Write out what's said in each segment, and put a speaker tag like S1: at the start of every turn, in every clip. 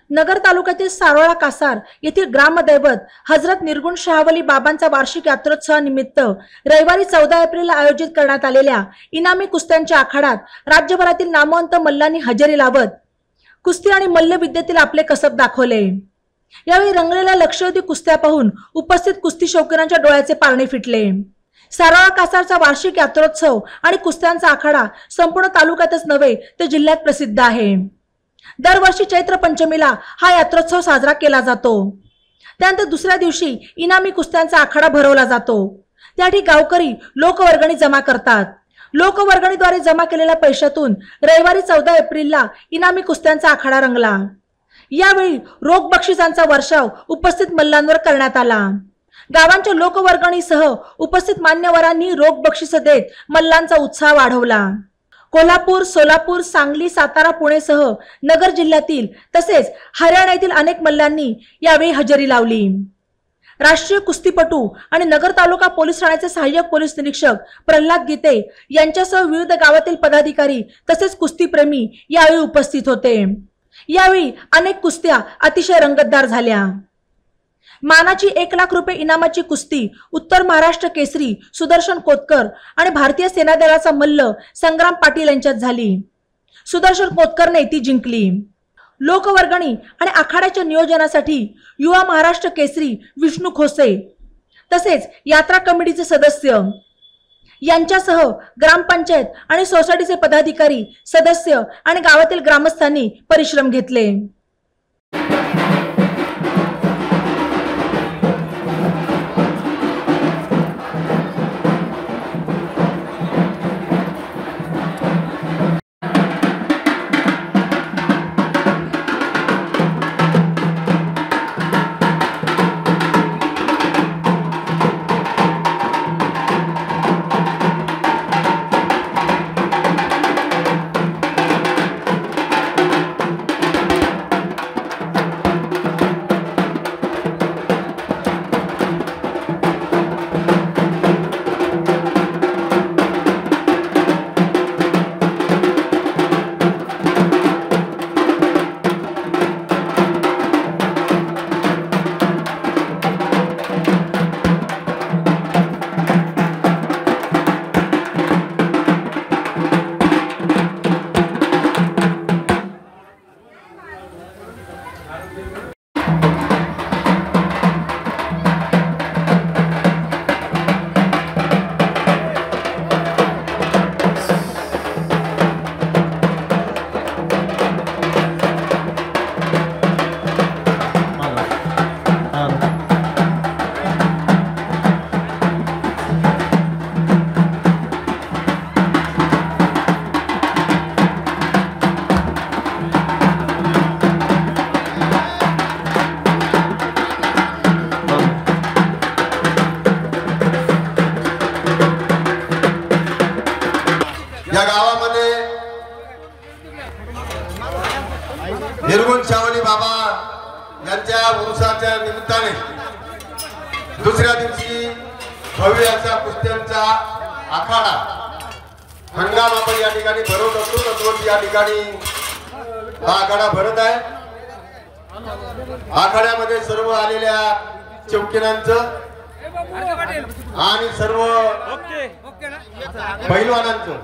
S1: नगर तालुक्यातील सारोळा कासार येथील ग्रामदैवत हजरत निर्गुण शाहवली बाबांचा वार्षिक यात्रोत्सवानिमित्त रविवारी 14 एप्रिलला आयोजित करण्यात आलेल्या इनामी कुस्त्यांच्या आखाड्यात राज्यभरातील नामवंत मल्लांनी हजेरी लावत कुस्ती आणि मल्लविद्येतील आपले कसब दाखवले। यावेळी रंगलेल्या लक्षवेधी कुस्त्या पाहून उपस्थित कुस्ती शौकीनांच्या डोळ्याचे पारणे फिटले। सारोळा कासारचा वार्षिक यात्रोत्सव आणि कुस्त्यांचा आखाडा संपूर्ण तालुक्यातच नव्हे तर जिल्ह्यात प्रसिद्ध आहे। दरवर्षी चैत्र पंचमीला हा यात्रोत्सव साजरा केला जातो। त्यानंतर दुसऱ्या दिवशी इनामी कुस्त्यांचा आखाडा भरवला जातो। त्याठी गावकरी लोकवर्गणी जमा करतात। लोकवर्गणीद्वारे जमा केलेल्या पैशातून रविवारी 14 एप्रिलला इनामी कुस्त्यांचा आखाडा रंगला। यावेळी रोख बक्षिसांचा वर्षाव उपस्थित मल्लांवर करण्यात आला। गावांच्या लोकवर्गणीसह उपस्थित मान्यवरांनी रोख बक्षिस देत मल्लांचा उत्साह वाढवला। कोल्हापूर, सोलापूर, सांगली, सातारा, पुणेसह नगर जिल्ह्यातील तसेच हरियाणातील अनेक मल्लांनी यावेळी हजेरी लावली। राष्ट्रीय कुस्तीपटू आणि नगर तालुका पोलीस ठाण्याचे सहाय्यक पोलीस निरीक्षक प्रल्हाद गीते यांच्यासह विविध गावातील पदाधिकारी तसेच कुस्तीप्रेमी यावेळी उपस्थित होते। यावेळी अनेक कुस्त्या अतिशय रंगतदार झाल्या। मानाची 1 लाख रुपये इनामाची कुस्ती उत्तर महाराष्ट्र केसरी सुदर्शन कोतकर आणि भारतीय सेना दलाचा मल्ल संग्राम पाटील यांच्यात झाली। सुदर्शन कोतकरने ती जिंकली। लोकवर्गणी आणि आखाड्याच्या नियोजनासाठी युवा महाराष्ट्र केसरी विष्णू खोसे तसेच यात्रा कमिटीचे सदस्य यांच्यासह ग्रामपंचायत आणि सोसायटीचे पदाधिकारी, सदस्य आणि गावातील ग्रामस्थांनी परिश्रम घेतले।
S2: या गावामध्ये निर्गुण शाहवली बाबा यांच्या उरुसाच्या निमित्ताने दुसऱ्या दिवशी भव्य असा कुस्त्यांचा आखाडा हंगाम आपण या ठिकाणी भरवत असतो। तत्वच या ठिकाणी हा आखाडा भरत आहे। आखाड्यामध्ये सर्व आलेल्या चौकीनांचं आणि सर्व पैलवानांचं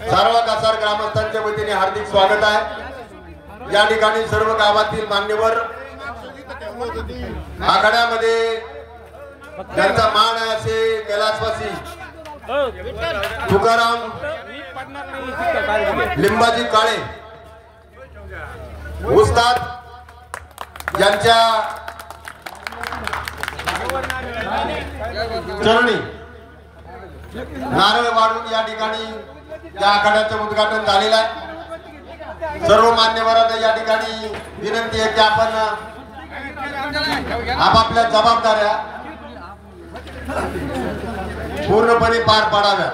S2: सारोळा कासार ग्रामस्थांच्या वतीने हार्दिक स्वागत आहे। या ठिकाणी सर्व गावातील मान्यवर आखाड्यामध्ये त्यांचा मान आहे असे कैलासवासी तुकाराम लिंबाजी काळे उस्ताद यांच्या चरणी नारळ वाढून या ठिकाणी या आखाड्याचं उद्घाटन झालेलं आहे। सर्व मान्यवरांना या ठिकाणी विनंती आहे की आपण आपापल्या जबाबदाऱ्या पूर्णपणे पार पाडाव्या।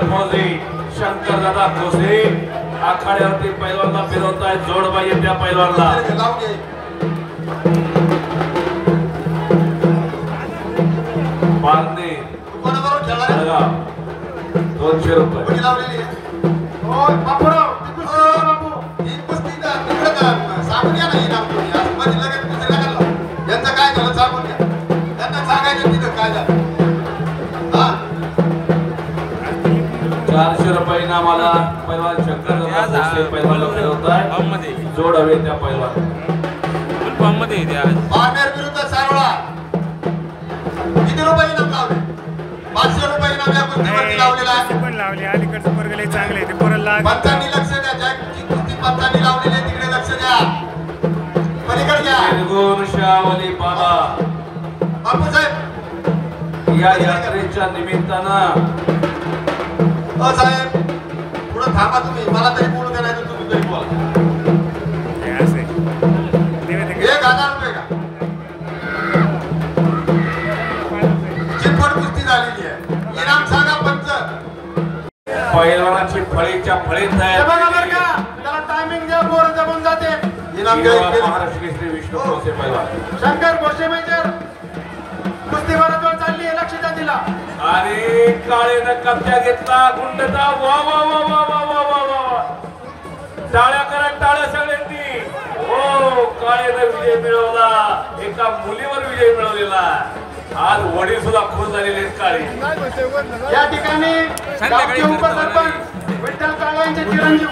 S3: फौजी शंकरदादा खोसे आखाड्यावरती पैलवानला फिरवताय. जोडबाई येत्या पैलवानला.
S2: लावून घे.
S3: बांधणे
S2: कोणाबरोबर खेळणार आहे?
S3: बघा, 200 रुपये.
S2: कुणी लावलेली आहे? बापूराव, ती कुस्ती करा बापू. ही कुस्ती का तिकडं का? सांगून या ना, ही नाव तुम्ही. आज मध्ये लगेच कुस्ती नका लावू. यांचं काय झालं सांगून द्या. त्यांना सांगायचं तिथं काय झालं. हा?
S3: 400 रुपये इनामाला पैलवान शंकरदादा खोसे पैलवानला फिरवताय. जोड हवे त्या पैलवान.
S2: पारनेर विरुद्ध सारोळा. किती रुपये इनाम लावले? 500 रुपये इनाम या कुस्तीवरती लावलेला आहे. पंचांनी लक्ष द्या. ज्यांची कुस्ती पंचांनी लावलेली आहे तिकडे लक्ष द्या. पलीकडे घ्या.
S3: निर्गुण शावली बाबा
S2: बापू साहेब,
S3: या यात्रेच्या निमित्तानं
S2: साहेब पुढे थांबा तुम्ही. मला तरी बोलू द्या, नाही तर तुम्ही तरी बोला. 1000 रुपये का? चिटपट कुस्ती झालेली आहे. इनाम सांगा पंच.
S3: पैलवानाची फळीच्या फळीत
S2: हे बघा बरं का, त्याला टायमिंग द्या. पोरं जमून जाते. इनाम द्या.
S3: महाराष्ट्र केसरी विष्णू खोसे पैलवान.
S2: शंकर घोषे मेजर कुस्ती बरोबर चालली आहे. लक्ष द्या तिला.
S3: आणि काळेनं कब्जा घेतला. गुंडता वा वा वा वा वा वा वा वा. टाळ्या करा, टाळ्या सगळ्यांनी. हो, काळेनं विजय मिळवला. एका मुलीवर विजय मिळवलेला. आज वडील सुद्धा खुश झालेले आहेत काळे.
S2: या ठिकाणी गावचे उपसरपंच विठ्ठल काळे यांचे चिरंजीव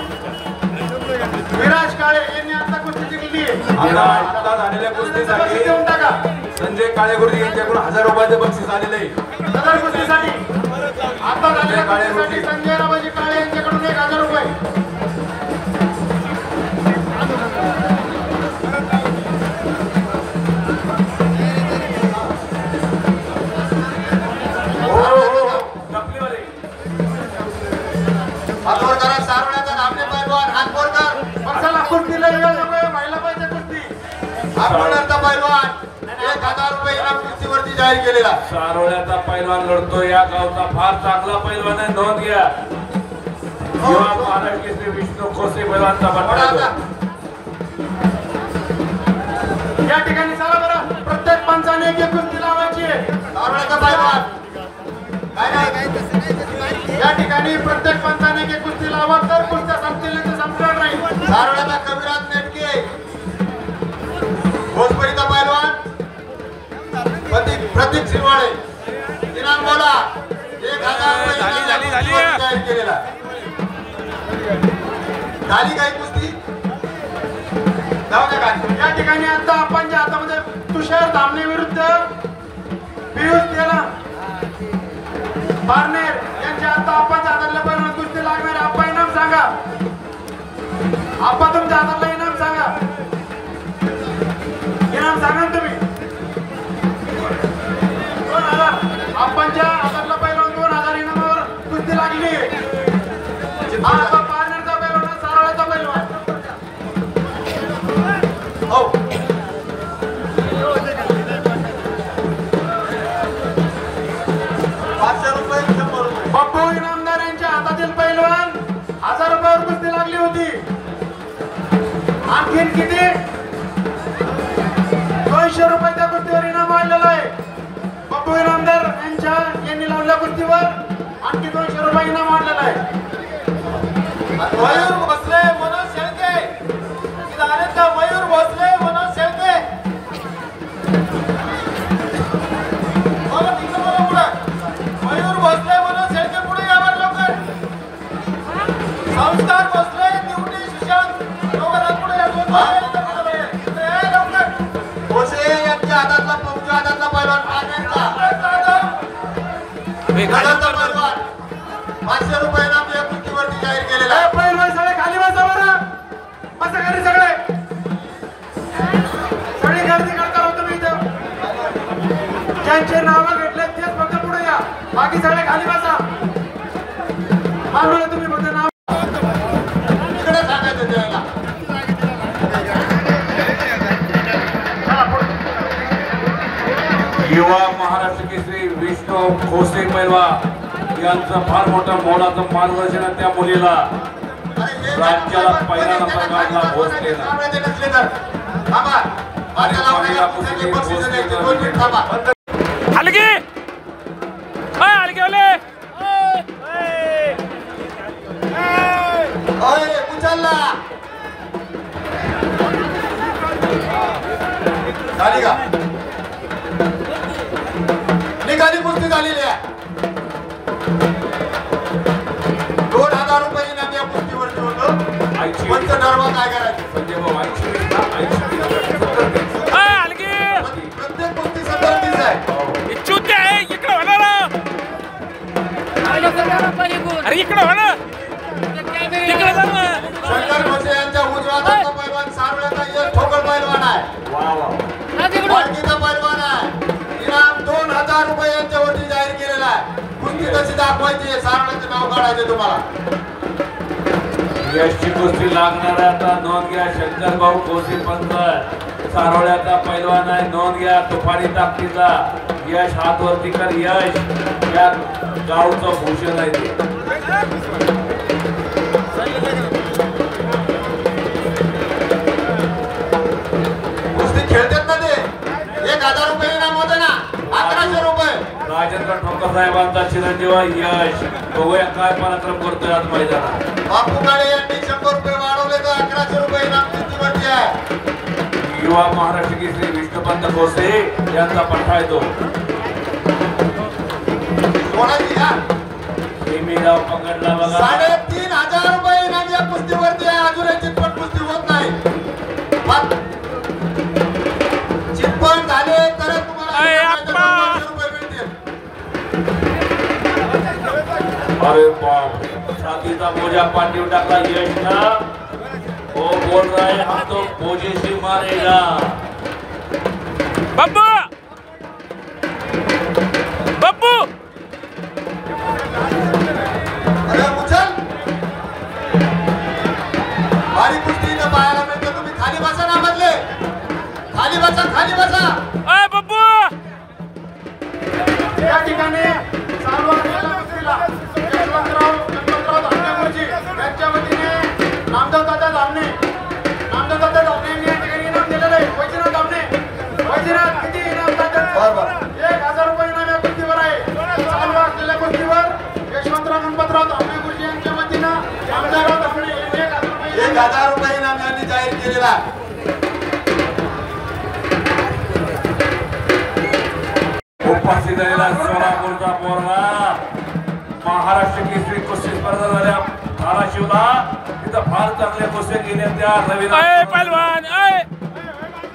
S2: विराज काळे यांनी आता कुस्ती जिंकली आहे.
S4: आता झालेल्या कुस्तीसाठी
S2: देऊन टाका.
S4: संजय काळेगुरुजी यांच्याकडून 1000 रुपयाचे बक्षीस आलेले आहे.
S2: सदर कुस्तीसाठी आता झालेल्या कुस्तीसाठी संजय राबाजी काळे यांच्याकडून 1000 रुपये. हातवर करा. सारवण्याचा धामणे पैलवान हातवर कर. पक्षाला कुस्तीला व्हायला पाहिजे कुस्ती. हातवरचा पैलवान 1000 रुपये इनाम कुस्तीवरती जाहीर केलेला.
S3: सारोळ्याचा पैलवान लढतो. या गावचा फार चांगला पैलवान आहे. नोंद घ्या. युवा महाराष्ट्र केसरी विष्णू खोसे पैलवानचा बट्टा.
S2: या ठिकाणी चला बरं, प्रत्येक पंचाने एक कुस्ती लावायची आहे. सारवण्याचा पैलवान काय नाही. या ठिकाणी प्रत्येक पंचाने एक कुस्ती लावा तर कुस्त्या संपतील, तर संपणार नाही. सारवण्याचा कविराज नेटके भोजपुरीचा पैलवान प्रतीक शिरवाळे. इनाम बोला. 1000 रुपये जाहीर केलेला. झाली काही कुस्ती जाऊ नका. या ठिकाणी आता आपणच्या हातामध्ये तुषार धामणे विरुद्ध पियुष तेला पारनेर यांच्या आता आपणच्या हातातल्या पैलवान कुस्ती लागणार. आपा इनाम सांगा. आपा तुमच्या हातातला इनाम सांगा. इनाम सांगा तुम्ही. 2000 आपणच्या हातातला पैलवान 2000 इनामावर कुस्ती लागली. हा आता पारनेरचा पैलवान, सारोळ्याचा पैलवान. हो, 500 रुपये 100 रुपये. बापू इनामदार यांच्या हातातील पैलवान 1000 रुपयावर कुस्ती लागली होती. आणखीन किती? 200 रुपये त्या कुस्तीवर इनाम वाढलेलं आहे. बापू इनामदार यांनी लावलेल्या कुस्तीवर आणखी 200 रुपये इनाम वाढलेलं आहे. मयूर भोसले मनोज शेळके. मयूर भोसले मनोज शेळके. मयूर भोसले मनोज शेळके पुढे यावर लवकर. संस्कार भोसले निवडी सुशांत लवकर पुढे या. लवकर भोसले यांच्या हातातला पौच्या हातातला पैलवान पैलवान 500 रुपये इनाम या कुस्तीवरती जाहीर केलेला आहे. पैलवान सगळे खाली बसा बरं. बसा खाली सगळे. सगळी गर्दी करता होतो मी इथं. ज्यांचे नावं घेतले तेच फक्त पुढे या. बाकी सगळे खाली बसा. मानवलं तुम्ही फक्त नाव इकडे सांगायचं त्याला.
S3: युवा महाराष्ट्र केसरी विष्णू खोसे पैलवान यांचं फार मोठं मोलाचं मार्गदर्शन आहे त्या मुलीला राज्याला पहिला नंबर काढला भोसलेला आणि महिला कुस्ती भोसले
S5: हलगी हलगी
S2: उचलला झाली का निघाली कुस्ती झालेली आहे 2000 रुपये इनाम या कुस्तीवरती होतं पंचधर्म काय करायचं
S3: संजय भाऊ
S2: प्रत्येक कुस्ती 37 आहे
S5: इच्छुक आहे इकडे होणार अरे इकडे होणार तिकडे जा ना.
S2: शंकर भोसले यांच्या उजव्या हाताचा पैलवान सारोळ्याचा यश ठोकळ पैलवान आहे वाडकीचा पैलवान आहे इनाम 2000 रुपये यांच्यावरती जाहीर केलेला आहे कुस्ती कशी दाखवायची आहे सारोळ्याचं नाव काढायचं तुम्हाला
S3: यशची कुस्ती लागणार आहे आता नोंद घ्या शंकर भाऊ कोसी पंत सारोळ्याचा पैलवान आहे नोंद घ्या तुफानी ताकदीचा यश हात वरती कर यश या गावचं भूषण आहे ते
S2: कुस्ती खेळतात ना ते 1000 रुपये इनाम होतं ना 1100 रुपये
S3: राजेंद्र ठोकर साहेबांचा चिरंजीव यश बघूया काय पराक्रम करतोय आज मैदानात
S2: बापू काळे यांनी 100 रुपये वाढवले तर 1100 रुपये इनाम कुस्तीवरती आहे
S3: युवा महाराष्ट्र केसरी विष्णुपंत भोसले यांचा पठ्ठा आहे तो
S2: कोणाची या
S3: डाव पकडला बघा
S2: 3500 रुपये इनाम या कुस्तीवरती आहे अजून चितपट कुस्ती होत नाही चितपट झाले तर तुम्हाला 200 रुपये मिळतील
S3: अरे बाप छातीचा बोजा पाठीवर टाकला यश ना वो बोल रहा है हम तो बोझे से मारेगा
S5: बब्बू बब्बू
S2: अरे उचल भारी कुस्ती इथं पाहायला मिळते तुम्ही खाली बसा ना मधले खाली बसा
S5: अय बब्बू
S2: या ठिकाणी चालू असलेल्या कुस्तीला यशवंतराव धामणेवरची यांच्या वतीने नामदेव दादा धामणे यांनी या ठिकाणी इनाम दिलेलं आहे वैजनाथ किती इनाम दादा 1000 रुपये इनाम या कुस्तीवर आहे चालू असलेल्या कुस्तीवर यशवंतराव गणपतराव धामणे गुरुजी यांच्या वतीनं नामदेवराव धामणे यांनी 1000 रुपये इनाम यांनी जाहीर केलेला आहे
S3: उपस्थित झालेला सोलापूरचा पोरगा महाराष्ट्र केसरी कुस्ती स्पर्धा झाल्या धाराशिवला तिथं फार चांगल्या कुस्त्या केल्या त्या
S5: अय पहलवान अय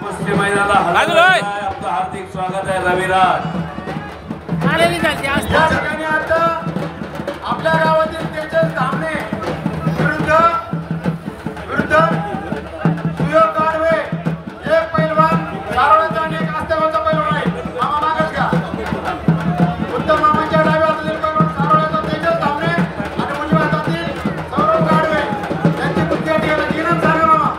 S3: कुस्ती मैदानाला आपलं हार्दिक स्वागत आहे रविराज
S2: या ठिकाणी आता आपल्या गावातील तेजस धामणे विरुद्ध सुयोग गाडवे एक पैलवान सारोळ्याचा आणि एक आस्तेगावचा पैलवान आहे मामा मागच घ्या उत्तम मामांच्या डाव्या हातातील पैलवान सारोळ्याचा तेजस धामणे आणि उजव्या हातातील सौरभ गाडवे यांची कुस्ती या ठिकाणी इनाम सांगा मामा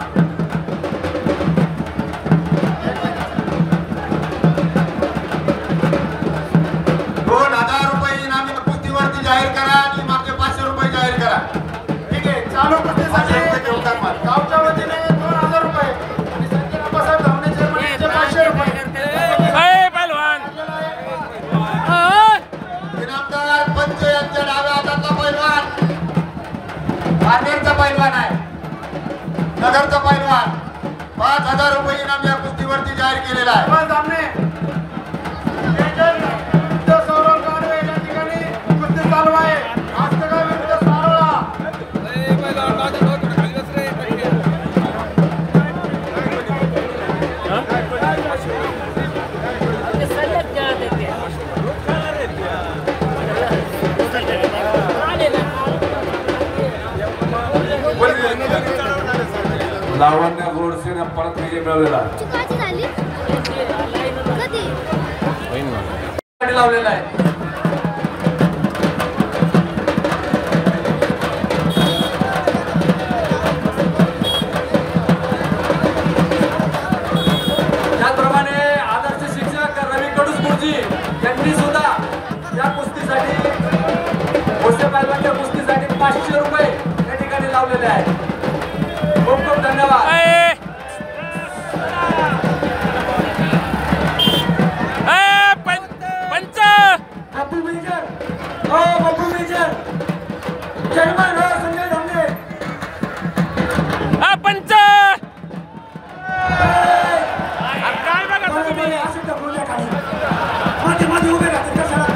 S2: 2000 रुपये इनाम या कुस्तीवरती जाहीर करा आणि मागचे 500 रुपये जाहीर करा ठीक आहे चालू कुस्तीसाठी गावच्या वतीने 2000 रुपये आणि संजय अप्पासाहेब धामणे चेअरमन 500 रुपये
S5: अय पहलवान
S2: इनामदार पंच यांच्या डाव्या हातातला पैलवान पारनेरचा पैलवान आहे नगरचा पैलवान 5000 रुपये इनाम या कुस्तीवरती जाहीर केलेला आहे सौरभ गाडवे या ठिकाणी कुस्ती चालू आहे आस्तेगाव विरुद्ध सारोळा
S3: लावण्य गोडसेने परत विजय मिळवलेला
S2: लावलेला आहे
S4: त्याचप्रमाणे आदर्श शिक्षक रवी कडूस गुरुजी यांनी सुद्धा या कुस्तीसाठी 500 रुपये या ठिकाणी लावलेले आहेत. खूप खूप धन्यवाद.
S5: पंच
S2: बापू मेजर हो बापू मेजर चेअरमन हो संजय धामणे
S5: पंच काय बघा तुम्ही
S2: असे ढकलूया खाली मध्ये मध्ये उभे राहते कशाला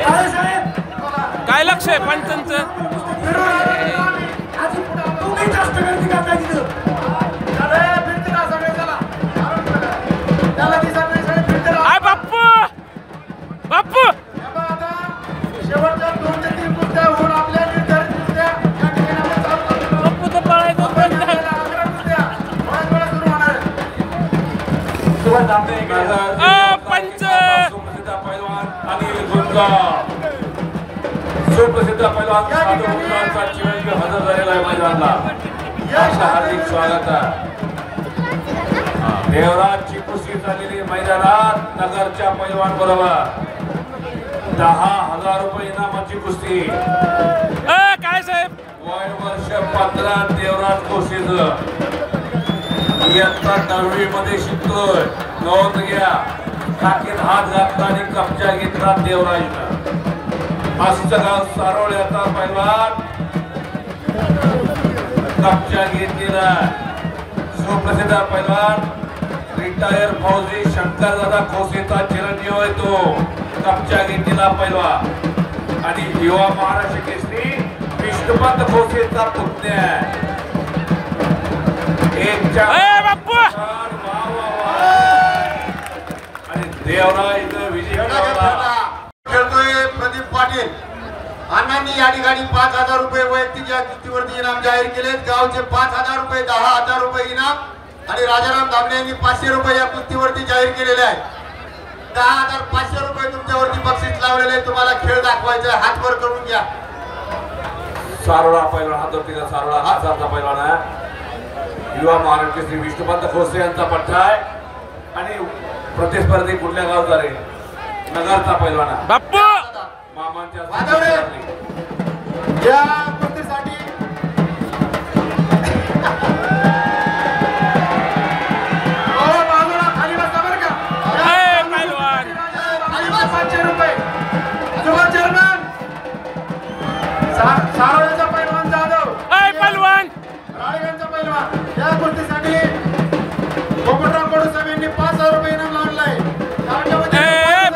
S2: काय साहेब
S5: काय लक्ष आहे पंचांचं
S2: आज तुम्ही जास्त गर्दी करताय तिथं अरे फिरते ना सगळे चला त्याला दिसत नाही सगळे फिरते ना
S5: आय बाप्पू बाप्पू
S2: आता शेवटच्या 2 ते 3 कुस्त्या होऊन आपल्या निर्धारित कुस्त्या या ठिकाणी आपण चालू करतो.
S5: बाप्पू तर पळायचं बंद झालं.
S2: 11 कुस्त्या बळा सुरू होणार आहे.
S4: सुभाष धामणे
S5: पंच
S3: सुप्रसिद्ध पैलवान अनिल गुंजा सुप्रसिद्ध पैलवान साधू गुंजांचा चिरंजीव हजर झालेला आहे मैदानाला. आपलं हार्दिक स्वागत आहे. देवराजची कुस्ती झालेली मैदानात नगरच्या पैलवान बरोबर 10,000 रुपये इनामाची कुस्ती.
S5: काय साहेब
S3: वय वर्ष 15 देवराज कुस्तीचं इयत्ता 9वी मध्ये शिकतोय. नोंद घ्या. टाकीत हात घातला आणि कब्जा घेतला देवराजनं. आजचं गाव सारोळ्याचा पैलवान कब्जा घेतलेला सुप्रसिद्ध पैलवान रिटायर फौजी शंकरदादा खोसेचा चिरंजीव आहे तो. कब्जा घेतलेला पैलवान आणि युवा महाराष्ट्र केसरी विष्णुपंत खोसेचा पुतण्या आहे.
S5: बाप्पू
S3: आणि देवराज विजय
S2: खेळतोय प्रदीप पाटील अण्णांनी या ठिकाणी 5,000 रुपये वैयक्तिक या कुस्तीवरती इनाम जाहीर केलेत. गावचे 5,000 रुपये 10,000 रुपये इनाम आणि राजाराम धामणे यांनी 500 रुपये या कुस्तीवरती जाहीर केलेले आहेत. 10,500 रुपये तुमच्यावरती बक्षीस लावलेले आहे. तुम्हाला खेळ दाखवायचा हात वर करून घ्या.
S3: सारोळा पैलवान हात वरती सारोळा हाताचा पैलवान आहे. युवा महाराष्ट्र श्री विष्णुपंत खोसे यांचा पट्टा आहे आणि प्रतिस्पर्धी कुठल्या गावचा रे नगरचा पैलवान आहे.
S5: बाप्पू
S3: मामांच्या
S2: वादवडे. या कुस्तीसाठी बाजूला खाली बसा बरं का.
S5: पैलवान
S2: खाली बस. 500 रुपये सुभाष चेअरमन सारोळ्याचा पैलवान जाधव
S5: पैलवान
S2: राळेगणचा पैलवान या कुस्तीसाठी पोपटराव कडुसाहेब यांनी 5,000 रुपये इनाम लावलं आहे.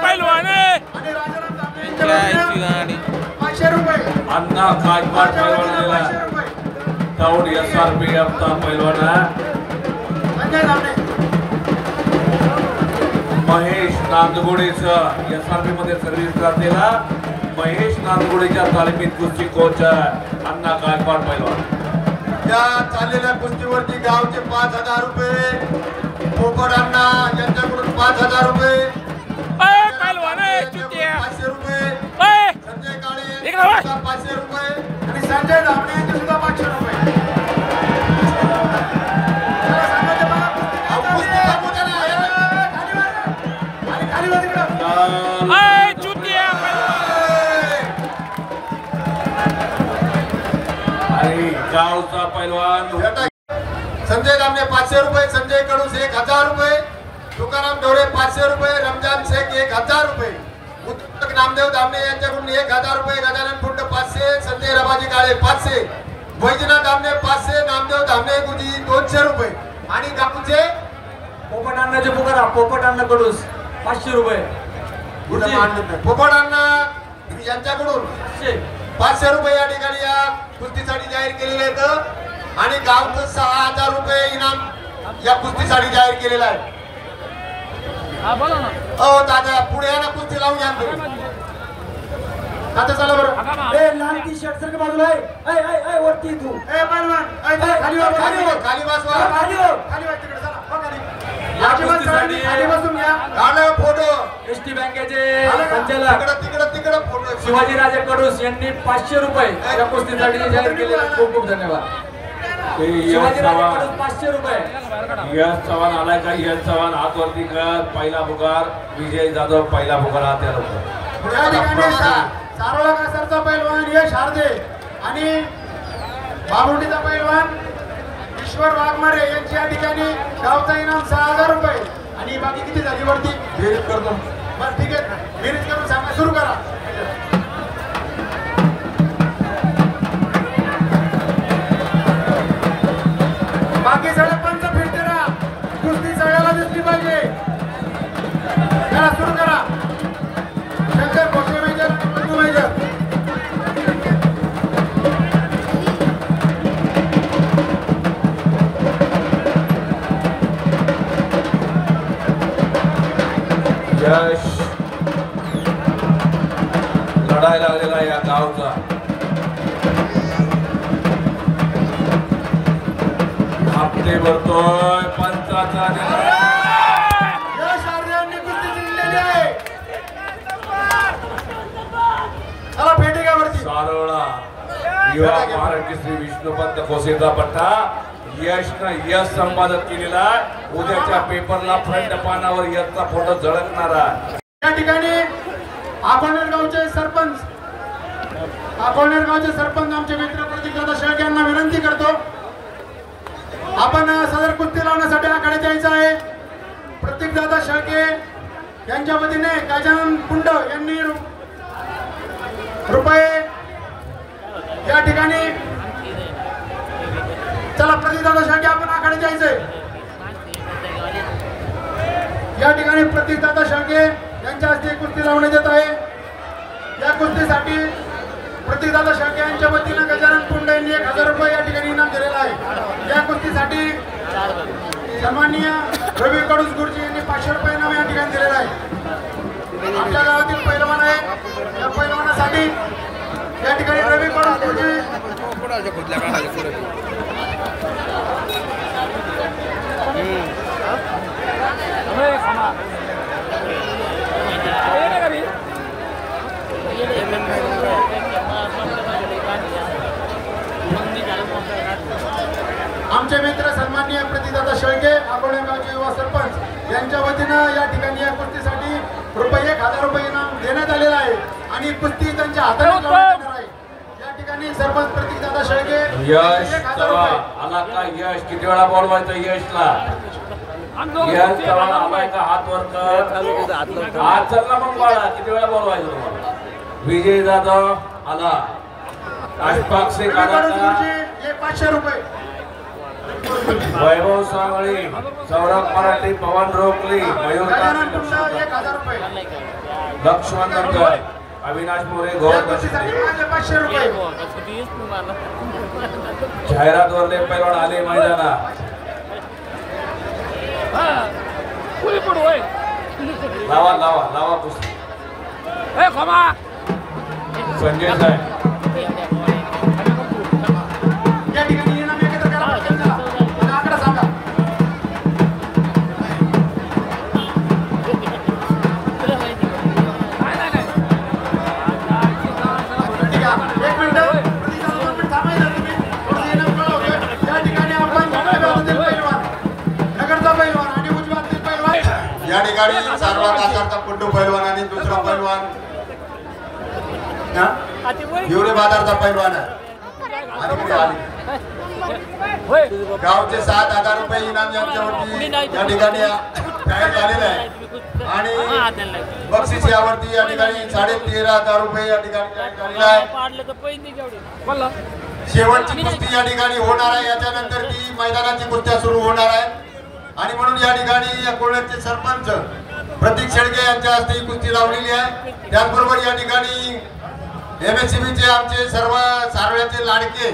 S5: पैलवान
S2: आणि राजाराम धामणे यांच्या वतीनं 500 रुपये
S3: अण्णा काटपाट
S2: माझ्या
S3: पैलवान
S2: वतीनं
S3: दिला
S2: 500 रुपये
S3: ताऊड SRPFचा पैलवान आहे.
S2: संजय धामणे
S3: महेश नांदगुडेचं SRP मध्ये सर्व्हिस करतेला महेश नांदगुडेच्या तालमीत कुस्ती कोच आहे अण्णा काटपाट पैलवान.
S2: या चाललेल्या कुस्तीवरती गावचे 5,000 रुपये पोपट अण्णा यांच्याकडून 5,000 रुपये
S5: पैलवान
S2: 500 रुपये संजय काळे
S5: इकडे वळ.
S2: 500 रुपये आणि संजय धामणे यांचे सुद्धा 500 रुपये. चला सांगायचं मला कुस्ती काय चालली आहे? खाली वर. आणि खाली वर तिकडं.
S3: आणि गावचा पैलवान
S2: संजय धामणे 500 रुपये संजय कडूस 1,000 रुपये तुकाराम ढोरे 500 रुपये रमजान शेख 1,000 रुपये उत्तक नामदेव धामणे यांच्याकडून 1,000 रुपये गजानन फुंड 500 संजय रबाजी काळे 500 वैजनाथ धामणे 500 नामदेव धामणे गुजी 200 रुपये आणि गावचे
S4: पोपट अण्णाचे पुकारा पोपट अण्णा कडूस 500 रुपये.
S2: पोपट अण्णा यांच्याकडून 500 रुपये या ठिकाणी या कुस्तीसाठी जाहीर केलेले आहेत आणि गावचं 6,000 रुपये इनाम या कुस्तीसाठी जाहीर केलेलं आहे. दादा पुढे या ना कुस्ती लावून या दादा चला बरं.
S6: लाल टी शर्ट सर बाजूला आहे वरती तू
S2: खाली बस खाली तिकडे चला खाली बसून घ्या. गाणं फोटो
S4: एसटी बँकेचे संचालक
S2: तिकडे फोटो
S4: शिवाजीराजे कडूस यांनी 500 रुपये या कुस्तीसाठी जाहीर केले. खूप खूप धन्यवाद. शिवाजीराजे कडूस 500 रुपये.
S3: यश चव्हाण आलाय का? यश चव्हाण हात वरती कर. पहिला पुकार विजय जाधव पहिला पुकार हात या लोक
S2: या ठिकाणी सारोळा कासारचा पैलवान यश हार्दे आणि बाबुंडीचा पैलवान ईश्वर वाघमारे यांची या ठिकाणी गावचा इनाम 6000 रुपये. आणि बाकी किती झाली वरती बेरीज करतो. बस ठीक आहे, बेरीज करून सांगा, सुरू करा. बाकी सगळे पंच फिरते राहा, कुस्ती सगळ्याला दिसली पाहिजे. करा, सुरू करा. शंकर भोसले मेजर आणि बंधू मेजर.
S3: यश लढायला लागलेला या गावचा हप्ते भरतोय पंचाचा
S2: यश हार्दे यांनी कुस्ती जिंकलेली आहे. चला फेटे का वरती.
S3: सारोळा युवा महाराष्ट्र श्री विष्णुपंत खोसेचा पट्टा यश संपादन केलेला. उद्याच्या पेपरला फ्रंट पानावर यशचा फोटो झळकणार आहे.
S2: या ठिकाणी अकोलेर गावचे सरपंच आमचे मित्र प्रतीकदादा शेळके यांना विनंती करतो, आपण सदर कुस्ती लावण्यासाठी आखाड्यात यायचं आहे. प्रतीकदादा शेळके यांच्या वतीने गजानन कुंड यांनी रुपये या ठिकाणी. चला प्रतीकदादा शेळके, आपण आखाड्यात जायचंय. या ठिकाणी प्रतीकदादा शेळके यांच्या हस्ते कुस्ती लावण्यात येत आहे. या कुस्तीसाठी प्रतीकदादा शेळके यांच्या वतीनं गजानन कुंड यांनी 1000 रुपये या ठिकाणी इनाम दिलेला आहे. या कुस्तीसाठी सन्माननीय रवी कडूस गुरुजी यांनी 500 रुपये इनाम या ठिकाणी दिलेला आहे. आपल्या गावातील पैलवान आहे, या पैलवानासाठी या ठिकाणी रवी कडूस गुरुजी आमचे मित्र सन्माननीय प्रतीकदादा शेळके अकोले गावचे युवा सरपंच यांच्या वतीनं या ठिकाणी या कुस्तीसाठी रुपये 1000 रुपये इनाम देण्यात आलेला आहे आणि कुस्ती त्यांच्या हाताने लावण्यात येणार आहे. या ठिकाणी सरपंच प्रतीकदादा शेळके
S3: यश
S2: 1000 रुपये.
S3: आला का यश? किती वेळा बोलवायचं यशला? यश चव्हाण आलाय का? हात वर कर. हात चलला मग बाळा, किती वेळा बोलवायचं तुम्हाला? विजय जाधव आला. अशफाक शेख आला का?
S2: हे 500 रुपये.
S3: वैभव सावळी, सौरभ मराठी, पवन रोकली, मयूर
S2: गजानन कुंड 1000 रुपये.
S3: लक्ष्मण नंदकर, अविनाश मोरे, गौरव
S2: या कुस्तीसाठी माझे 500 रुपये.
S3: जाहिरात वरले पैलवान आले मैदानात. लावा लावा लावा कुस्ती. संजय साहेब
S2: या ठिकाणी इनाम एकत्र करा प्रत्येकाला. आणि आकडा सांगा. ठीक आहे, 1 मिनिट. प्रतीकदादा 2 मिनिट थांबायचं तुम्ही. थोडं इनाम कळवतोय. या ठिकाणी आपण नगरगावातील पैलवान, नगरचा पैलवान आणि उजवातील पैलवान. या ठिकाणी सारवा कासारचा पुंडू पैलवान आणि दुसरा पैलवान हिवरे बाजारचा पैलवान आहे. गावचे 7000 रुपये इनाम यांच्यावरती या ठिकाणी जाहीर झालेलं आहे आणि बक्षीस यावरती या ठिकाणी 13,500 रुपये या ठिकाणी जाहीर झालेलं आहे. शेवटची कुस्ती या ठिकाणी होणार आहे. याच्यानंतर ती मैदानाची कुस्त्या सुरू होणार आहे आणि म्हणून या ठिकाणी या कोळ्याचे सरपंच प्रतीक शेळके यांच्या हस्ते ही कुस्ती लावलेली आहे. त्याचबरोबर या ठिकाणी MSCBचे आमचे सर्व सारोळ्याचे लाडके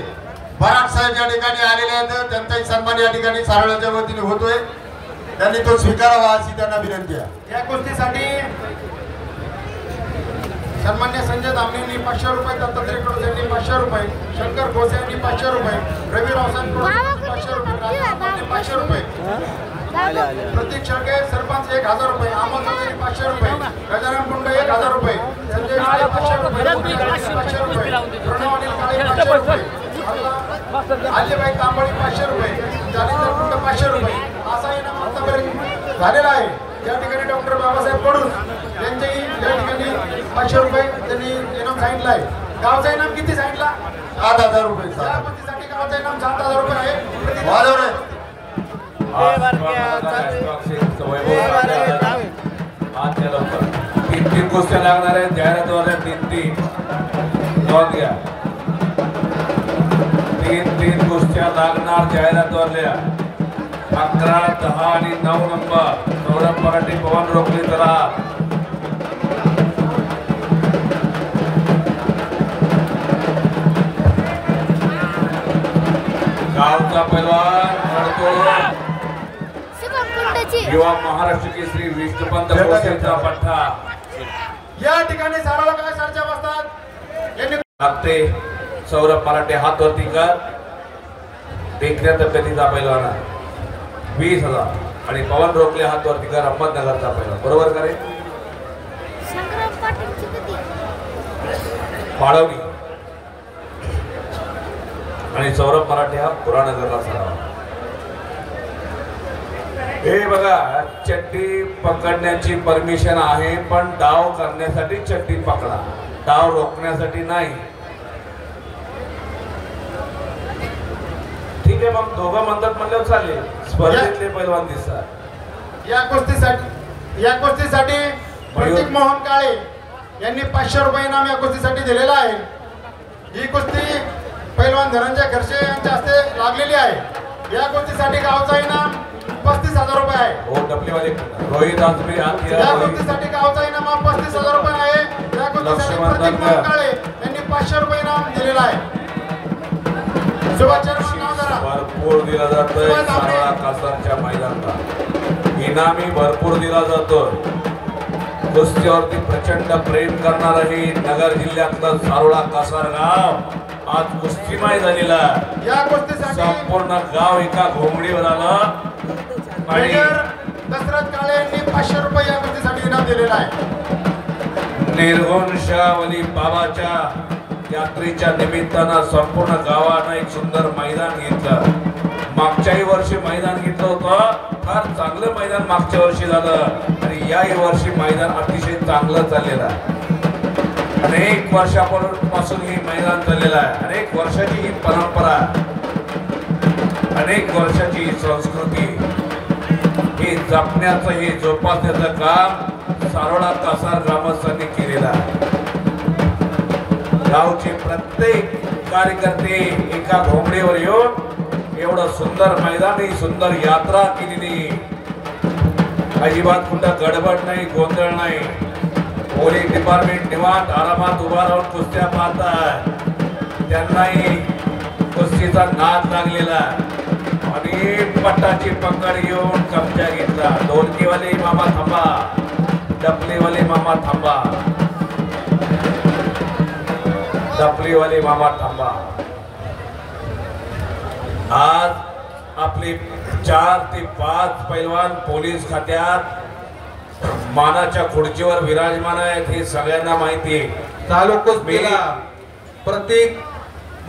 S2: बराड साहेब या ठिकाणी आलेले आहेत. त्यांचाही सन्मान या ठिकाणी सारोळ्याच्या वतीने होतोय. त्यांनी तो स्वीकारावा अशी त्यांना विनंती आहे. या कुस्तीसाठी सन्मान्य संजय धामणे यांनी 500 रुपये, दत्तात्रय कडोस यांनी 500 रुपये, शंकर घोसे यांनी 500 रुपये, रवी रावसाहेब कडोस यांनी 500 रुपये, राजनाथ यांनी 500 रुपये, प्रतीक शेळके सरपंच 1000 रुपये, अमोल चौधरी 500 रुपये, गजानन कुंड 1000 रुपये, संजय 500 रुपये, 500 रुपये, प्रणव अनिल काळे 500 रुपये, आल्यबाई तांबळी 500 रुपये, जालिंदर कुंड 500 रुपये असा इनाम आतापर्यंत झालेला आहे. या ठिकाणी डॉक्टर बाबासाहेब कडूस यांचेही या ठिकाणी 500 रुपये त्यांनी इनाम सांगितलं आहे. गावचा इनाम किती सांगितला?
S7: 7,000 रुपये.
S2: या कुस्तीसाठी गावचा इनाम 7,000 रुपये आहे.
S7: वाजव रे.
S3: तीन कुस्त्या लागणार आहेत जाहिरातवाल्या. घ्या. तीन कुस्त्या लागणार जाहिरातवाल्या. 11, 10 आणि 9 नंबर. सौरभ मराठे, पवन रोखले जरा. गावचा पैलवान युवा महाराष्ट्र केसरी विष्णुपंत गोसेचा पठ्ठा.
S2: या ठिकाणी साराला काय चर्चा बसतात यांनी
S3: लागते. सौरभ मराठे हात वरती कर. देखण्या तब्येतीचा पैलवान 20,000 आणि पवन रोखले हात वरती कर. अहमदनगरचा पैलवान. बरोबर करे पाळवणी आणि सौरभ मराठे हा पुराणगरला सराव. हे बघा, चड्डी पकडण्याची परमिशन आहे पण डाव करण्यासाठी चड्डी पकडा, डाव रोखण्यासाठी नाही. ठीक आहे, मग दोघं म्हणतात म्हणल्यावर चालेल. स्पर्धेतले पैलवान दिसतात.
S2: या कुस्तीसाठी प्रतीक मोहन काळे यांनी 500 रुपये इनाम या कुस्तीसाठी दिलेला आहे. ही कुस्ती पैलवान धनंजय खर्चे यांच्या हस्ते लागलेली आहे. या कुस्तीसाठी गावचा इनाम 35,000 रुपये आहे.
S3: हो, डबलीवाले रोहित आजबे.
S2: या कुस्तीसाठी गावचा इनाम 35,000 रुपये आहे. या कुस्तीसाठी प्रतीक मोहन काळे यांनी 500 रुपये इनाम दिलेला आहे.
S3: भरपूर दिला जातोय सारोळा कासारच्या मैदानाला. इनामी भरपूर दिला जातो. कुस्तीवरती प्रचंड प्रेम करणार आहे नगर जिल्ह्यातलं सारोळा कासार गाव आज कुस्तीमय झालेला.
S2: या कुस्तीसाठी
S3: संपूर्ण गाव एका घोंगडीवर आलं. आणि
S2: दशरथ काळे यांनी 500 रुपये या कुस्तीसाठी इनाम दिलेला आहे.
S3: निर्गुण शाहवली बाबाच्या यात्रेच्या निमित्तानं संपूर्ण गावानं एक सुंदर मैदान घेतलं. मागच्याही वर्षी मैदान घेतलं होतं. फार चांगलं मैदान मागच्या वर्षी झालं आणि याही वर्षी मैदान अतिशय चांगलं चाललेलं आहे. अनेक वर्षापासून ही मैदान चाललेलं आहे. अनेक वर्षाची ही परंपरा, अनेक वर्षाची ही संस्कृती, हे जपण्याचं, हे जोपासण्याचं काम सारोळा कासार ग्रामस्थांनी केलेलं आहे. गावचे प्रत्येक कार्यकर्ते एका घोंगडीवर येऊन एवढं सुंदर मैदान, ही सुंदर यात्रा केलेली. अजिबात कुठं गडबड नाही, गोंधळ नाही. पोलीस डिपार्टमेंट निवांत आरामात उभा राहून कुस्त्या पाहतात. त्यांनाही कुस्तीचा नाद लागलेला आणि पट्टाची पकड घेऊन कब्जा घेतला. ढोलकीवाले मामा थांबा, डपलीवाले मामा थांबा, डपलीवाले मामा थांबा. आज आपले 4 ते 5 पैलवान पोलीस खात्यात मानाच्या खुर्चीवर विराजमान आहेत, हे सगळ्यांना माहिती आहे.
S8: चालू कुस्तीला प्रतीक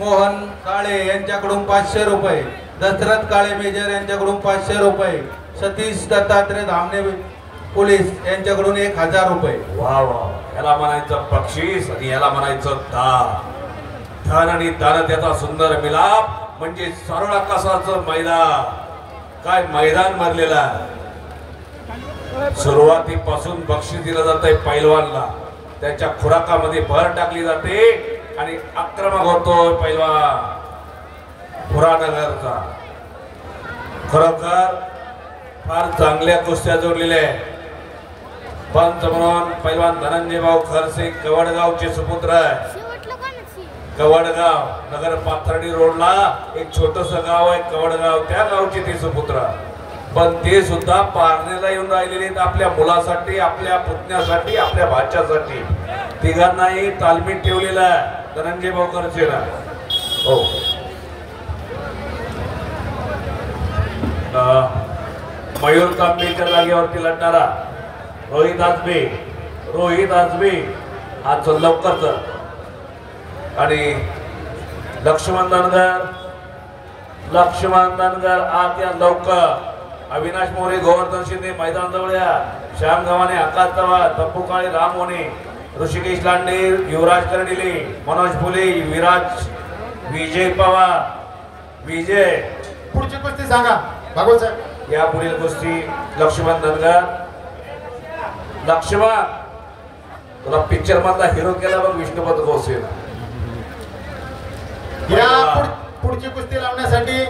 S8: मोहन काळे यांच्याकडून 500 रुपये, दशरथ काळे मेजर यांच्याकडून 500 रुपये, सतीश दत्तात्रय धामणे पोलीस यांच्याकडून 1,000 रुपये.
S3: वा वा, याला म्हणायचं बक्षीस आणि याला म्हणायचं दान. धन आणि दान त्याचा सुंदर मिलाप म्हणजे सारोळा कासारचं मैदान. काय मैदान मारलेलं आहे. सुरुवातीपासून बक्षीस दिलं जात आहे पैलवानला. त्याच्या खुराकामध्ये भर टाकली जाते आणि आक्रमक होतो पैलवान पुराणगरचा. खरोखर फार चांगल्या कुस्त्या जोडलेल्या आहेत. पंच म्हणून पैलवान धनंजय भाऊ खरसे कवडगावचे सुपुत्र आहे. कवडगाव नगर पाथर्डी रोडला एक छोटस गाव आहे कवडगाव, त्या गावचे ते सुपुत्र. पण ते सुद्धा पारणेला येऊन राहिलेले आहेत आपल्या मुलासाठी, आपल्या पुतण्यासाठी, आपल्या भाच्यासाठी. तिघांनाही तालमीत ठेवलेला आहे धनंजय भाऊ खरसेला. हो, मयूर कांबेच्या जागेवरती लढणारा रोहित आजबे आज लवकरच. आणि लक्ष्मण धनगर आज या लवकर. अविनाश मोरे, गोवर्धन शिंदे मैदान जवळ या. श्याम गव्हाणे, आकाश चव्हाण, तप्पू काळे, राम मोने ऋषिकेश लांडे, युवराज कर्डिले, मनोज फुले, विराज, विजय पवार, विजय.
S2: पुढची कुस्ती सांगा भागवत साहेब.
S3: या पुढील कुस्ती लक्ष्मण धनगर. लक्ष्मण, तुला पिक्चर मधला हिरो केला बघ विष्णुपत गोसेल.
S2: या पुढची कुस्ती लावण्यासाठी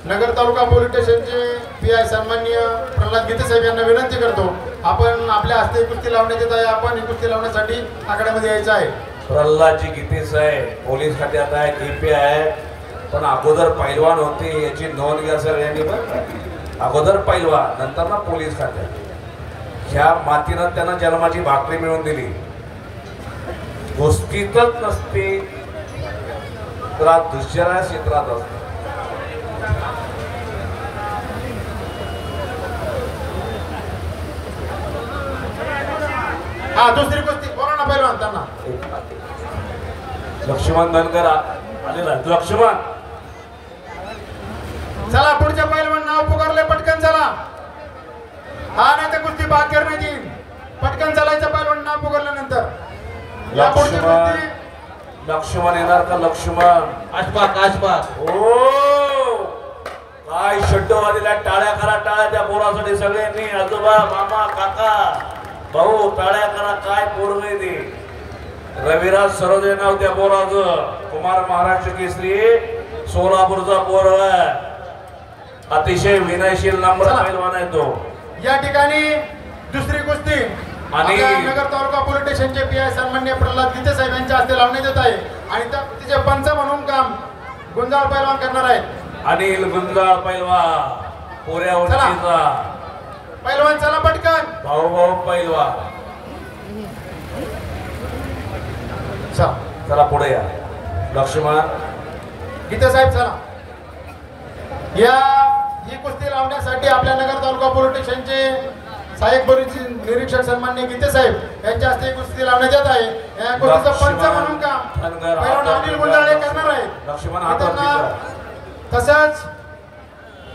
S2: नगर तालुका पोलीस स्टेशनचे PI सन्माननीय प्रल्हाद गीते साहेब यांना विनंती करतो, आपण आपल्या हस्ते कुस्ती लावण्यात येत आहे. आपण ही कुस्ती लावण्यासाठी आखाड्यामध्ये यायचं आहे.
S3: प्रल्हादजी गीते साहेब पोलीस खात्यात आहे, KP आहे, पण अगोदर पैलवान होते याची नोंद घ्या सर यांनी. पण अगोदर पैलवान, नंतर ना पोलीस खात्यात. ह्या मातीनं त्यांना जन्माची भाकरी मिळवून दिली. गोष्टीतच नसते तर दुसऱ्या क्षेत्रात असते.
S2: हा दुसरी कुस्ती बोला ना पैलवान त्यांना.
S3: लक्ष्मण धनगर आलेला. लक्ष्मण,
S2: चला पुढच्या पैलवान नाव पुकारले, पटकन चला. हा नाही तर कुस्ती बाद करण्यात येईल. पटकन चालायचं पैलवान नाव पुकारल्यानंतर. या पुढची कुस्ती
S3: लक्ष्मण येणार का? लक्ष्मण
S8: आशपाक आशपाक.
S3: ओ काय शड्डो आलेला. टाळ्या करा, टाळ्या त्या पोरासाठी सगळ्यांनी. आजोबा, मामा, काका, भाऊ, टाळ्या करा. काय पोरग आहे ते. रविराज सरोदे नाव त्या पोराचं. कुमार महाराष्ट्र केसरी, सोलापूरचा पोरग. अतिशय विनयशील नम्र पैलवान आहे तो.
S2: या ठिकाणी दुसरी कुस्ती
S3: आणि
S2: नगर तालुका पोलीस स्टेशनचे PI सन्माननीय प्रल्हाद गीते साहेब यांच्या हस्ते लावण्यात येत आहे. आणि तिचे पंच म्हणून काम गुंजाळ पैलवान करणार आहेत.
S3: अनिल गुंजाळ पैलवान, पोऱ्या उंचीचा.
S2: पैलवान चला पटकन.
S3: भाऊ भाऊ पैलवान. चला पुढे या. लक्ष्मण
S2: गीते साहेब चला. ही कुस्ती लावण्यासाठी आपल्या नगर तालुका पोलीस स्टेशनचे सहाय्यक पोलीस निरीक्षक सन्माननीय गीते साहेब यांच्या हस्ते कुस्ती लावण्यात येत आहे. या कुस्तीचं पंच म्हणून काम पैलवान अनिल गुंजाळे करणार आहेत.
S3: लक्ष्मण हात
S2: तसंच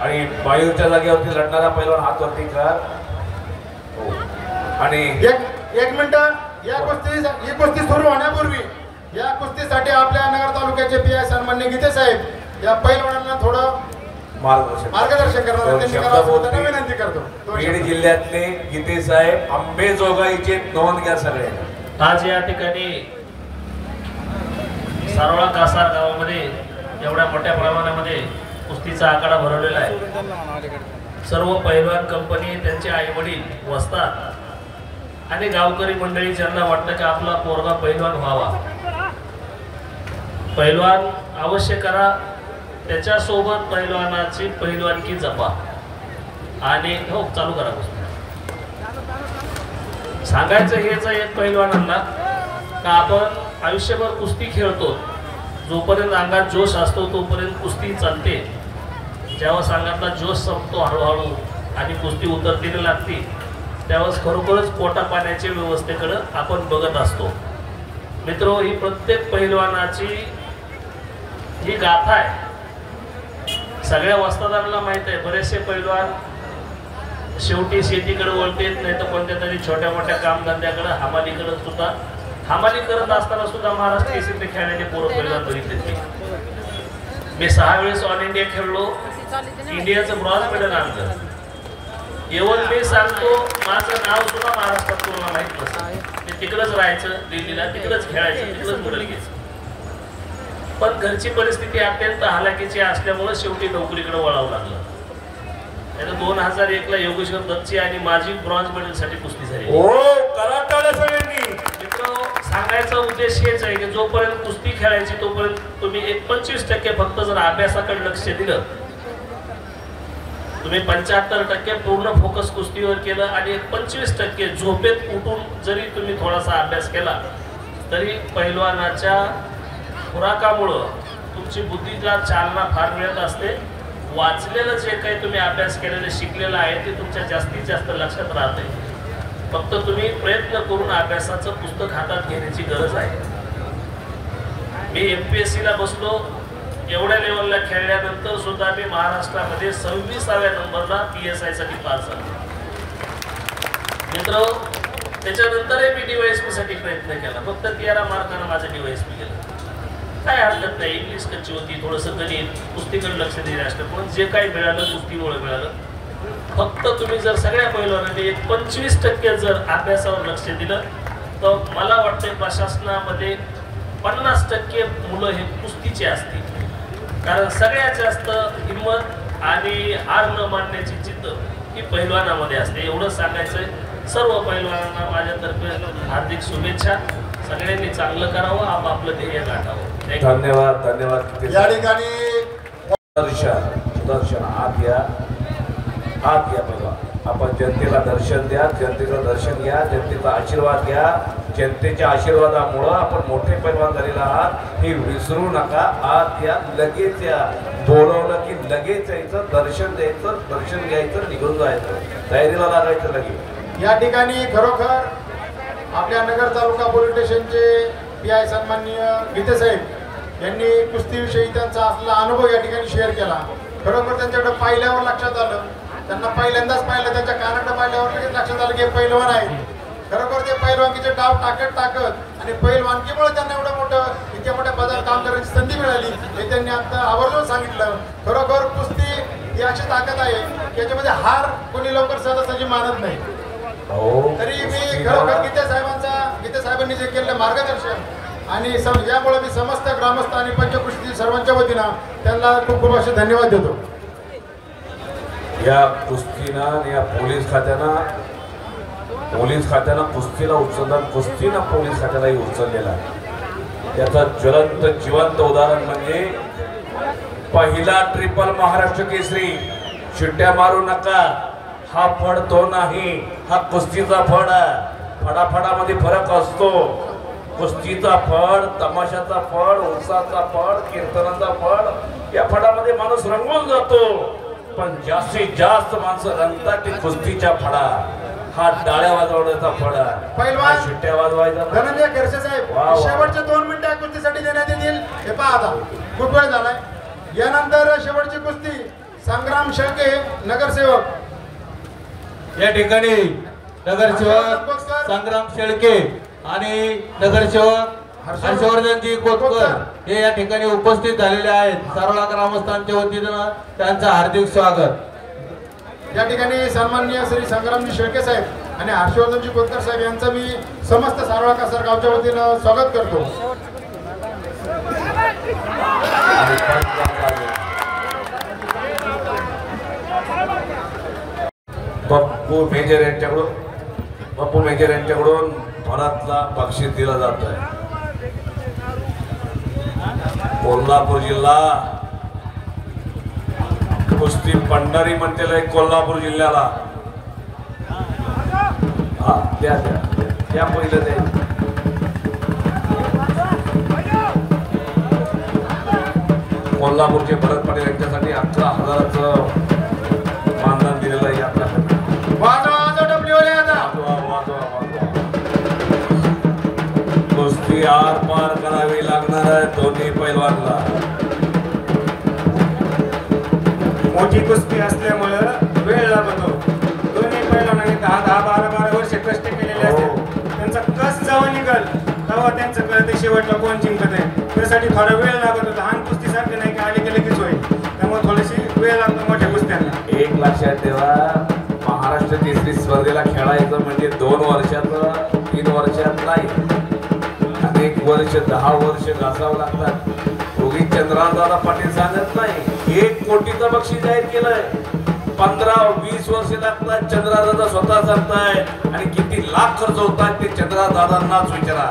S3: आणि वायूच्या जागेवरती लढणारा पैलवान हात वरती कर. आणि
S2: एक मिनिट. ही कुस्ती सुरू होण्यापूर्वी या कुस्तीसाठी आपल्या नगर तालुक्याचे PI सन्माननीय गीते साहेब या पैलवानांना थोडं मार्गदर्शन करणार. त्यांना विनंती करतो.
S3: बीड जिल्ह्यातले गीते साहेब अंबेजोगाईचे नोंद घ्या सगळे.
S7: आज या ठिकाणी सारोळा कासार गावामध्ये एवढ्या मोठ्या प्रमाणामध्ये कुस्तीचा आखाडा भरवलेला आहे. सर्व पैलवान कंपनी, त्यांचे आई वडील, वस्ताद आणि गावकरी मंडळी ज्यांना वाटतं की आपला पोरगा पैलवान व्हावा, पैलवान अवश्य करा. त्याच्यासोबत पैलवानाची पैलवानकी जपा. आणि हो चालू करा कुस्ती. सांगायचं हेच आहे पैलवानांना का आपण आयुष्यभर कुस्ती खेळतो. जोपर्यंत अंगात जोश असतो तोपर्यंत कुस्ती चालते. जेव्हा अंगातला जोश संपतो हळूहळू आणि कुस्ती उतरतीला लागते, त्यावेळेस खरोखरच पोटा पाण्याच्या व्यवस्थेकडे आपण बघत असतो. मित्रो, ही प्रत्येक पैलवानाची ही गाथा आहे. सगळ्या वस्तादारांना माहित आहे. बरेचसे पैलवान शेवटी शेतीकडे वळतेत, नाही तर कोणत्या तरी छोट्या मोठ्या कामधंद्याकडे, हमालीकडे सुद्धा. हमाली करत असताना सुद्धा महाराष्ट्र केसरी खेळण्याचे पोरं पैलवान बघितले. मी 6 वेळेस ऑल इंडिया खेळलो. इंडियाचं ब्रॉन्झ मेडल आणलं. येऊन मी सांगतो, माझं नाव सुद्धा महाराष्ट्रात कोणाला माहीत नसतं. मी तिकडंच राहायचं, दिल्लीला तिकडंच खेळायचं, तिकडंच मेडल घ्यायचं. पण घरची परिस्थिती अत्यंत हालाकीची असल्यामुळे शेवटी नोकरीकडे वळावं लागलं. 2001ला योगेश्वर दत्तची आणि माझी ब्रॉन्झ मेडलसाठी कुस्ती झाली. मित्र, सांगायचा उद्देश हेच आहे की जोपर्यंत कुस्ती खेळायची तोपर्यंत तुम्ही 25% फक्त जर अभ्यासाकडे लक्ष दिलं, तुम्ही 75% पूर्ण फोकस कुस्तीवर केलं आणि 25% झोपेत उठून जरी तुम्ही थोडासा अभ्यास केला, तरी पैलवानाच्या खुराकामुळं तुमची बुद्धीला चालना फार मिळत असते. वाचलेलं जे काही तुम्ही अभ्यास केलेलं शिकलेलं आहे ते तुमच्या जास्तीत जास्त लक्षात राहते. फक्त तुम्ही प्रयत्न करून अभ्यासाचं पुस्तक हातात घेण्याची गरज आहे. मी MPSCला बसलो. एवढ्या लेवलला खेळल्यानंतर सुद्धा मी महाराष्ट्रामध्ये 26व्या नंबरला PSI साठी पास झालो. मित्र, त्याच्यानंतरही मी DYSP साठी प्रयत्न केला, फक्त 13 मार्कानं माझं DYSP गेलं. काय हरकत नाही, इंग्लिश कच्ची होती, थोडंसं गणित, कुस्तीकडे लक्ष दिलं असतं, पण जे काही मिळालं कुस्तीमुळे मिळालं. फक्त तुम्ही जर सगळ्या पैलवानांनी 25% जर अभ्यासावर लक्ष दिलं तर मला वाटतं प्रशासनामध्ये 50% मुलं हे कुस्तीचे असतील. कारण सगळ्यात जास्त हिंमत आणि हार न मानण्याची जिद्द ही पैलवानामध्ये असते. एवढं सांगायचंय. सर्व पैलवानांना माझ्यातर्फे हार्दिक शुभेच्छा. सगळ्यांनी चांगलं करावं, आपापलं ध्येय गाठावं.
S3: धन्यवाद धन्यवाद.
S2: या ठिकाणी
S3: सुदर्शन आत या पहिला. आपण जनतेला दर्शन द्या, जनतेचं दर्शन घ्या, जनतेचा आशीर्वाद घ्या. जनतेच्या आशीर्वादामुळं आपण मोठे पैलवान झालेला आहात हे विसरू नका. आत या, लगेच या. बोलवलं की लगेच यायचं, दर्शन द्यायचं, दर्शन घ्यायचं, निघून जायचं, तयारीला लागायचं लगेच.
S2: या ठिकाणी खरोखर आपल्या नगर तालुका पोलीस स्टेशनचे PI सन्माननीय गीते साहेब यांनी कुस्तीविषयी त्यांचा असलेला अनुभव या ठिकाणी शेअर केला. खरोखर त्यांच्याकडे पाहिल्यावर लक्षात आलं, त्यांना पहिल्यांदाच पाहिलं, त्यांच्या कानाकडे पाहिल्यावर लगेच लक्षात आलं की पैलवान आहेत. खरोखर ते पैलवानकीचे डाव टाकत आणि पैलवानकीमुळे त्यांना एवढं मोठं इतक्या मोठ्या पदावर काम करण्याची संधी मिळाली हे त्यांनी आता आवर्जून सांगितलं. खरोखर कुस्ती ही अशी ताकद आहे की याच्यामध्ये हार कोणी लवकर सहजासहजी मानत नाही. तरी मी खरोखर गीते साहेबांनी जे केलेलं मार्गदर्शन आणि यामुळे मी समस्त ग्रामस्थ आणि पंचकृषी सर्वांच्या वतीनं त्यांना खूप खूप असे धन्यवाद देतो.
S3: या कुस्तीनं या पोलीस खात्यानं कुस्तीला उचललं, कुस्तीनं पोलीस खात्यालाही उचललेला आहे. याचं ज्वलंत जिवंत उदाहरण म्हणजे पहिला ट्रिपल महाराष्ट्र केसरी. शिट्ट्या मारू नका, हा फड तो नाही, हा कुस्तीचा फड आहे. फडाफडामध्ये फरक असतो. कुस्तीचा फड, तमाशाचा फड, उत्साहाचा फड, कीर्तनाचा फड, या फडामध्ये माणूस रंगून जातो. पण जास्तीत जास्त माणसं रंगतात ते कुस्तीच्या फडा. हा टाळ्या वाजवण्याचा फड आहे,
S2: पैलवान
S3: शिट्ट्या वाजवायचा.
S2: धनंजय खडसे साहेब शेवटचे 2 मिनिटं कुस्तीसाठी देण्यात येतील. हे पहा आता खूप वेळ झालाय. यानंतर शेवटची कुस्ती संग्राम शेळके नगरसेवक.
S8: या ठिकाणी नगरसेवक संग्राम शेळके आणि नगरसेवक हर्षवर्धनजी कोतकर हे या ठिकाणी उपस्थित झालेले आहेत. सारोळा ग्रामस्थांच्या वतीनं त्यांचं हार्दिक स्वागत.
S2: या ठिकाणी सन्माननीय श्री संग्रामजी शेळके साहेब आणि हर्षवर्धनजी कोतकर साहेब यांचं मी समस्त सारोळा कासार गावच्या वतीनं स्वागत करतो.
S3: पप्पू मेजर यांच्याकडून भरातला बक्षीस दिला जात आहे. कोल्हापूर जिल्हा कुस्ती पंढरी म्हणतेला कोल्हापूर जिल्ह्याला. हा त्या पहिलं ते कोल्हापूरचे भरत पाटील यांच्यासाठी 11,000चं मानधन दिलेलं आहे. आपल्याकडे कुस्ती आर पार करावी लागणार आहे दोन्ही पैलवानला.
S6: मोठी कुस्ती असल्यामुळं वेळ लागतो. दोन्ही पैलवानांनी 10-12 वर्ष कष्ट केलेले असतात. त्यांचा कस जेव्हा निघल तेव्हा त्यांचं कळते शेवटला कोण जिंकत आहे. त्यासाठी थोडा वेळ लागत होता. लहान कुस्तीसारखं नाही की आले की लगेच होईल, त्यामुळे थोडीशी वेळ लागतो मोठ्या कुस्त्यांना.
S3: एक लक्षात ठेवा, महाराष्ट्र केसरी स्पर्धेला खेळायचं म्हणजे 2 वर्षाचं 3 वर्षात नाही, अनेक वर्ष 10 वर्ष घासावं लागतात. रोगी चंद्रदादा पाटील सांगत नाही 1 कोटीचं बक्षीस जाहीर केलंय. 15-20 वर्ष लागतात. चंद्रदादा स्वतः सांगताय. आणि किती लाख खर्च होतात ते चंद्रदादांनाच विचारा.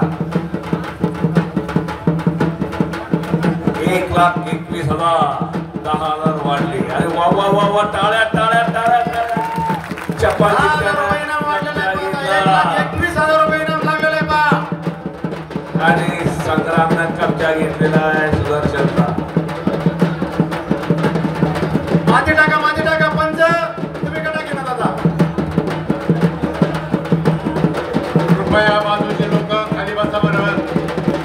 S3: 1,21,000 10,000 वाढले. अरे वा वा वा वा, टाळ्या टाळ्या टाळ्या टाळ्या. चपाती
S2: 21,000 रुपये इनाम लागलेलं आहे पहा.
S3: आणि संग्रामनं कब्जा घेतलेला आहे सुदर्शनला.
S2: माती टाका पंच तुम्ही कटा घेणार दादा. कृपया बाजूचे लोक खाली बसा. बरोबर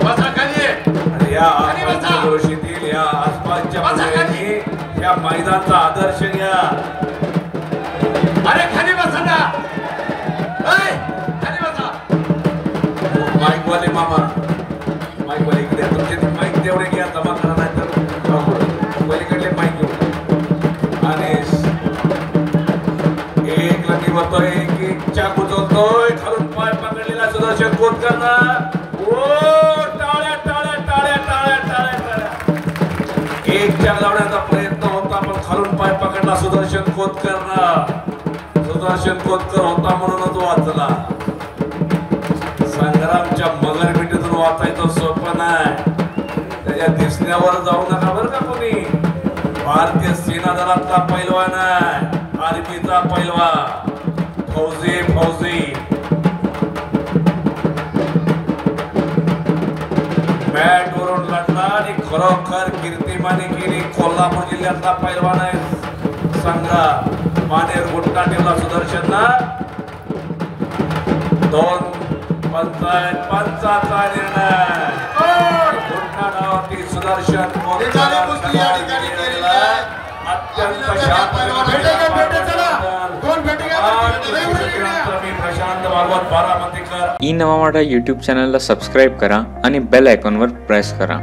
S2: बसा खाली.
S3: आणि या पंचक्रोशीतील या आसपासच्या मंडळींनी या मैदानाचा आदर्श घ्या.
S2: अरे खाली बसा ना, खाली बसा.
S3: पलीकडे तुमचे माईक तेवढे घ्या जमा करा नाही तर पलीकडले माईक घेऊ आणि एक लकी बघतोय एक चाकू चलतोय खालून पाय पकडलेला सुदर्शन कोतकरनं ओ टाळ्या टाळ्या टाळ्या टाळ्या टाळ्या टाळ्या एक चाक लावण्याचा प्रयत्न होता पण खालून पाय पकडला सुदर्शन कोतकरनं सुदर्शन कोतकर होता म्हणूनच वाचला संग्रामच्या मगर मिठीतून वाचायचं सोपं नाही त्याच्या दिसण्यावर जाऊ नका बरं का कोणी भारतीय सेना दलातला पैलवान आहे आर्मीचा पैलवान फौजी फौजी मॅट वरून लढला आणि खरोखर कीर्तिमानी केली कोल्हापूर जिल्ह्यातला पैलवान आहे संग्राम मानेर गुट्टा ठेवला सुदर्शनला 2 पंचाचा निर्णय गुट्टा नावाची सुदर्शन अत्यंत शांत प्रशांत भागवत बारामतीकर
S9: ई नवा मराठा यूट्यूब चॅनलला सबस्क्राईब करा आणि बेल आयकॉनवर प्रेस करा.